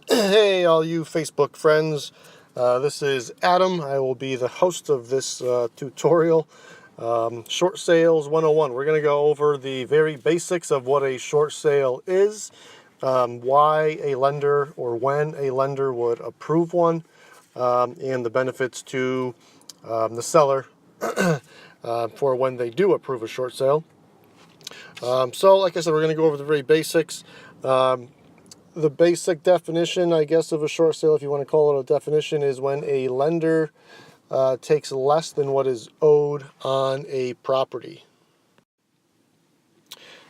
Hey, all you Facebook friends. This is Adam. I will be the host of this tutorial. Short Sales 101. We're going to go over the very basics of what a short sale is, why a lender or when a lender would approve one, and the benefits to the seller for when they do approve a short sale. So, like I said, we're going to go over the very basics. The basic definition, I guess, of a short sale, if you want to call it a definition, is when a lender takes less than what is owed on a property.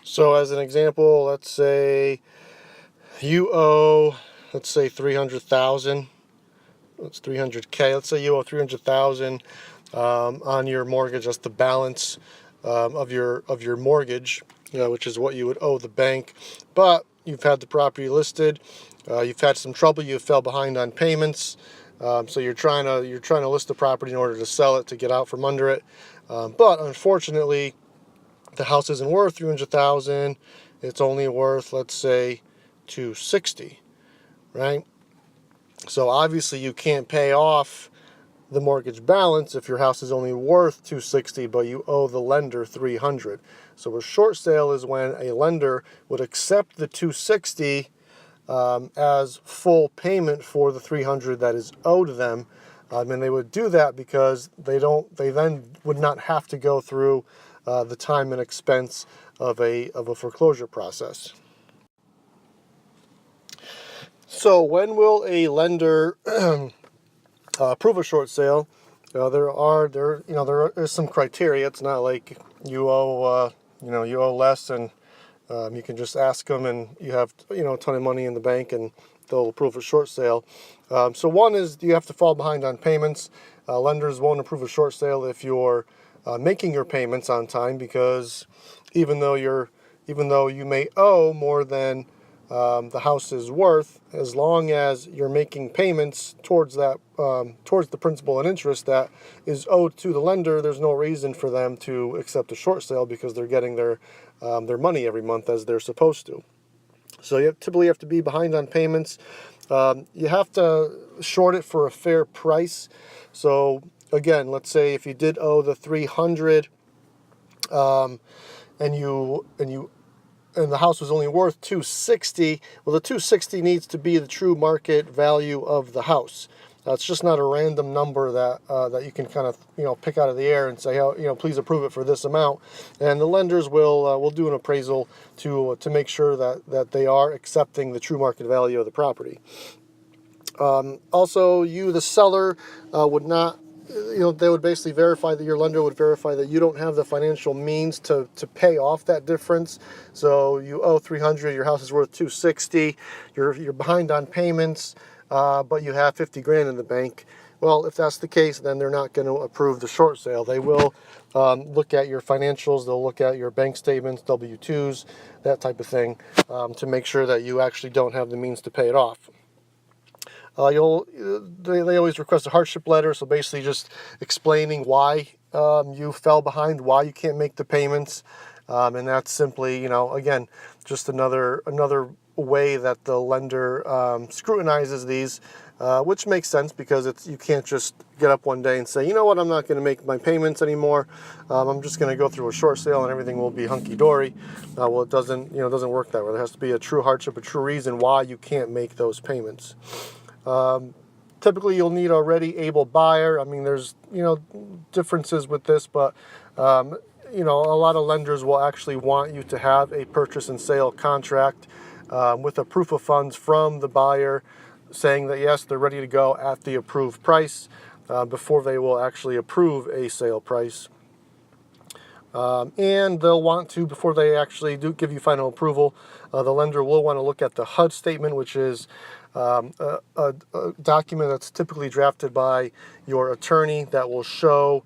So as an example, let's say you owe, let's say 300,000. That's 300K. Let's say you owe 300,000 on your mortgage. That's the balance of your mortgage, which is what you would owe the bank. But you've had the property listed. You've had some trouble. You fell behind on payments. So you're trying to list the property in order to sell it, to get out from under it. But unfortunately, the house isn't worth 300,000. It's only worth, let's say, 260, right? So obviously you can't pay off the mortgage balance if your house is only worth 260, but you owe the lender 300. So a short sale is when a lender would accept the 260 as full payment for the 300 that is owed them, and they would do that because they then would not have to go through the time and expense of a foreclosure process. So when will a lender approve a short sale? There is some criteria. It's not like you owe less and you can just ask them and you have a ton of money in the bank and they'll approve a short sale. So one is you have to fall behind on payments. Lenders won't approve a short sale if you're making your payments on time, because even though you may owe more than the house is worth, as long as you're making payments towards that, towards the principal and interest that is owed to the lender, there's no reason for them to accept a short sale, because they're getting their money every month as they're supposed to. So you typically have to be behind on payments. You have to short it for a fair price. So again, let's say if you did owe the 300, and the house was only worth 260, well, the 260 needs to be the true market value of the house. It's just not a random number that you can kind of pick out of the air and say, please approve it for this amount. And the lenders will do an appraisal to make sure that they are accepting the true market value of the property. Also, you, the seller, would not. They would basically verify that your lender would verify that you don't have the financial means to pay off that difference. So you owe 300, your house is worth 260, you're behind on payments, but you have 50 grand in the bank. Well, if that's the case, then they're not going to approve the short sale. They will look at your financials, they'll look at your bank statements, W-2s, that type of thing, to make sure that you actually don't have the means to pay it off. They always request a hardship letter, so basically just explaining why you fell behind, why you can't make the payments, and that's simply, again, just another way that the lender scrutinizes these, which makes sense, because you can't just get up one day and say, you know what, I'm not going to make my payments anymore. I'm just going to go through a short sale and everything will be hunky dory. Well, it doesn't work that way. There has to be a true hardship, a true reason why you can't make those payments. Typically you'll need a ready, able buyer. I mean, there's, differences with this, but, a lot of lenders will actually want you to have a purchase and sale contract with a proof of funds from the buyer saying that, yes, they're ready to go at the approved price before they will actually approve a sale price. And they'll want to, before they actually do give you final approval, the lender will want to look at the HUD statement, which is a document that's typically drafted by your attorney that will show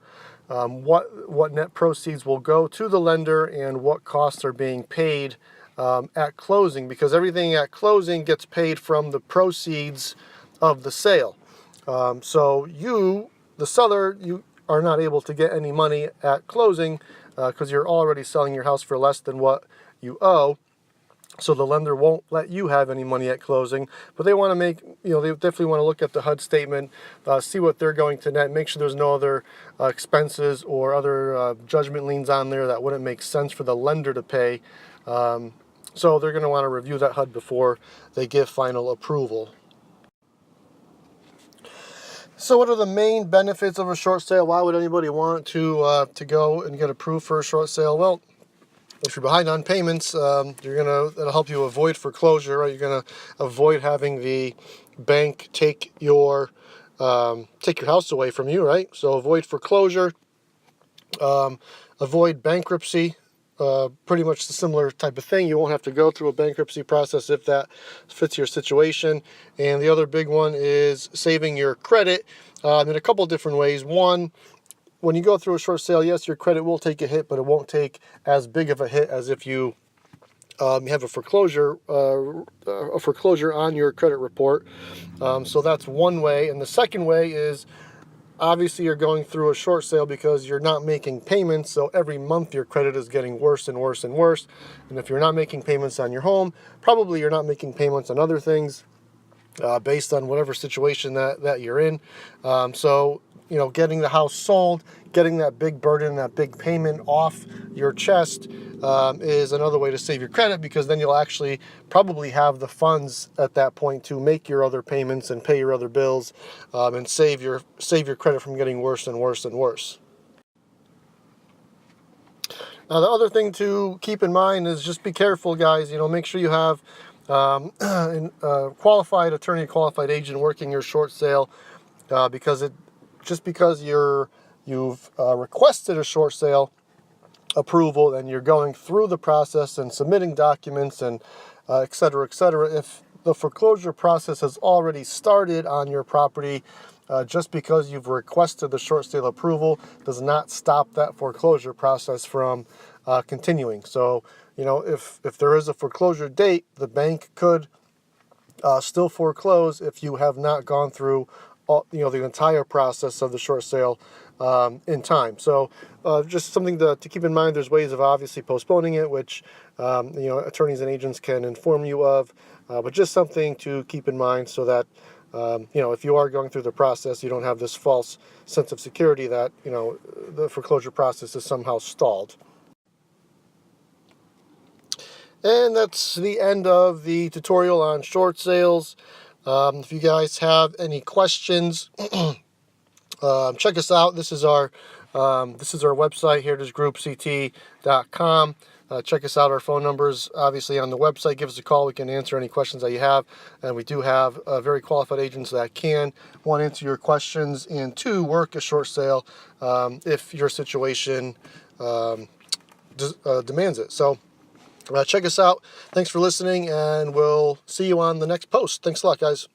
what net proceeds will go to the lender and what costs are being paid at closing, because everything at closing gets paid from the proceeds of the sale. So you, the seller, you are not able to get any money at closing because you're already selling your house for less than what you owe. So the lender won't let you have any money at closing, but they want to make, they definitely want to look at the HUD statement, see what they're going to net, make sure there's no other expenses or other judgment liens on there that wouldn't make sense for the lender to pay. So they're going to want to review that HUD before they give final approval. So what are the main benefits of a short sale? Why would anybody want to go and get approved for a short sale? Well, if you're behind on payments, that'll help you avoid foreclosure, right? You're gonna avoid having the bank take your house away from you, right? So avoid foreclosure, avoid bankruptcy. Pretty much the similar type of thing. You won't have to go through a bankruptcy process if that fits your situation. And the other big one is saving your credit in a couple different ways. One, when you go through a short sale, yes, your credit will take a hit, but it won't take as big of a hit as if you have a foreclosure on your credit report. So that's one way. And the second way is, obviously, you're going through a short sale because you're not making payments. So every month your credit is getting worse and worse and worse. And if you're not making payments on your home, probably you're not making payments on other things based on whatever situation that you're in. So getting the house sold, getting that big burden, that big payment off your chest is another way to save your credit, because then you'll actually probably have the funds at that point to make your other payments and pay your other bills and save your credit from getting worse and worse and worse. Now, the other thing to keep in mind is just be careful, guys. Make sure you have a qualified attorney, qualified agent working your short sale, because you've requested a short sale approval and you're going through the process and submitting documents and et cetera, if the foreclosure process has already started on your property, just because you've requested the short sale approval does not stop that foreclosure process from continuing. So, if there is a foreclosure date, the bank could still foreclose if you have not gone through the entire process of the short sale in time. So just something to keep in mind. There's ways of obviously postponing it, which attorneys and agents can inform you of, but just something to keep in mind so that if you are going through the process, you don't have this false sense of security that the foreclosure process is somehow stalled. And that's the end of the tutorial on short sales. If you guys have any questions, check us out. This is our website, heritagegroupct.com. Check us out. Our phone numbers obviously on the website. Give us a call. We can answer any questions that you have, and we do have very qualified agents that can, one, answer your questions, and two, work a short sale if your situation demands it. So check us out. Thanks for listening, and we'll see you on the next post. Thanks a lot, guys.